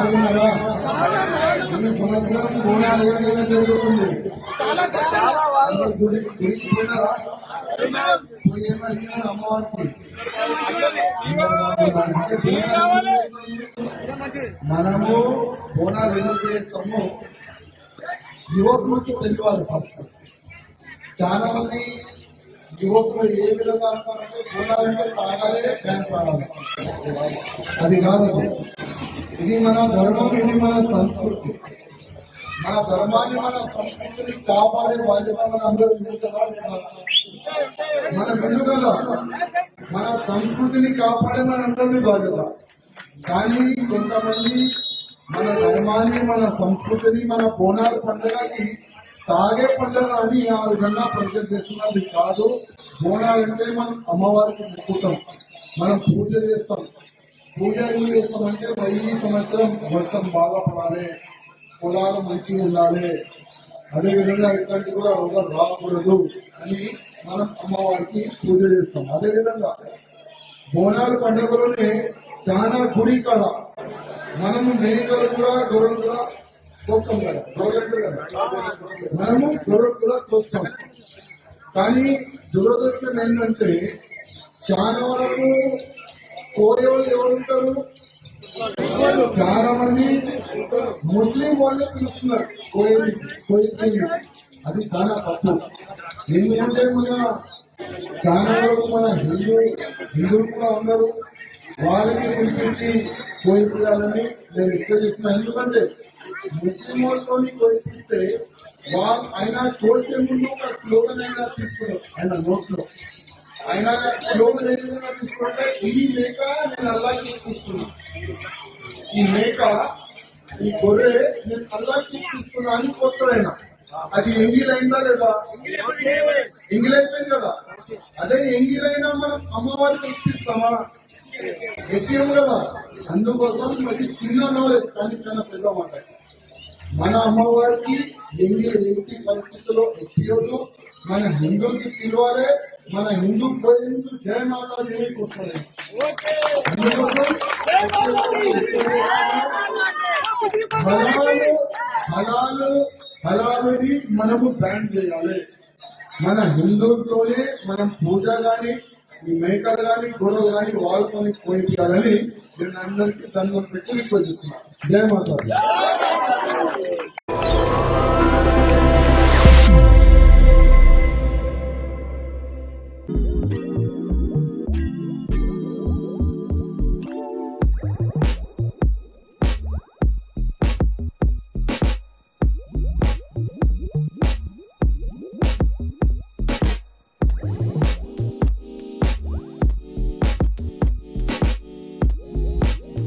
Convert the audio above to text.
బాగున్నారా? ఈ సంవత్సరం బోనాలు ఏ విధంగా జరుగుతుంది? అందరు గుడికి పోయినారా? పోయేమడిగినారు అమ్మవారికి. మనము బోనాలు ఎందుకు చేస్తాము? యువకులకు తెలియాలి. ఫస్ట్ చాలా మంది యువకులు ఏ విధంగా అంటారంటే బోనాలంటే తాగాలే, డ్యాన్స్ ఆడాలి. అది కాదు. ఇది మన ధర్మం, ఇది మన సంస్కృతి. మన ధర్మాన్ని, మన సంస్కృతిని కాపాడే బాధ్యత మన అందరూ ఉంటుందా లేదా? మన ముందుగా మన సంస్కృతిని కాపాడే మన అందరినీ బాధ్యత. కానీ కొంతమంది మన ధర్మాన్ని, మన సంస్కృతిని, మన బోనాల పండుగకి తాగే పండుగ అని ఆ విధంగా ప్రచారం చేస్తున్నది కాదు. బోనాలంటే మనం అమ్మవారికి మొక్కుతాం, మనం పూజ చేస్తాం. పూజ ఏం చేస్తామంటే ఈ సంవత్సరం వర్షం బాగా పడాలి, పొలాలు మంచిగా ఉండాలి, అదేవిధంగా ఇట్లాంటి కూడా రోగాలు రాకూడదు అని మనం అమ్మవారికి పూజ చేస్తాం. అదేవిధంగా బోనాల పండుగలోనే చాలా గుడి కాడ మనము మేకలు కూడా గొర్రెలు కూడా కోస్తాం కదా, గొర్రెలు కదా, మనము గొర్రెలు కూడా కోస్తాం. కానీ దురదృష్టం ఏంటంటే చాలా వరకు కోయేవాళ్ళు ఎవరుంటారు? చాలా మంది ముస్లిం వాళ్ళే పిలుస్తున్నారు కోయి. అది చాలా తప్పు. ఎందుకంటే మన చాలా వరకు మన హిందువులు కూడా ఉన్నారు, వాళ్ళకి పిలిపించి కోయిపియాలని నేను రిక్వెస్ట్ చేస్తున్నాను. ఎందుకంటే ముస్లిం వాళ్ళతో కోయిపిస్తే ఆయన కోసే ముందు ఒక స్లోగన్ అయినా తీసుకున్నారు. ఆయన నోట్లో ఆయన స్లోగన్ ఏ విధంగా తీసుకుంటే ఈ మేక నేను అల్లాకి ఎక్కిస్తున్నా, ఈ మేక ఈ గొర్రె నేను అల్లాకి ఎక్కిస్తున్నా అని వస్తాడు ఆయన. అది ఎంగిలైందా లేదా? ఎంగిలైపోయింది కదా. అదే ఎంగిలైనా మనం అమ్మవారికి ఎక్కిస్తామా? ఎక్కియము కదా. అందుకోసం అది చిన్న నాలెడ్జ్ కానీ చాలా పెద్ద మాట. మన అమ్మవారికి ఎంగిలి ఎట్టి పరిస్థితుల్లో ఎక్కియొద్దు. మన హిందువులకి పిలవాలి. మన హిందూ పోయేందుకు జయ మాతా దేవికి వస్తున్నాయి. అందుకోసం హలాలుని మనము బ్యాన్ చేయాలి. మన హిందువులతోనే మనం పూజ గాని, ఈ మేకలు గాని, గొర్రెలు గాని వాళ్ళతో పోయిపోయాలని నేను అందరికీ దండం పెట్టి రిక్వెస్ట్ చేస్తున్నాను. జయ మాతా.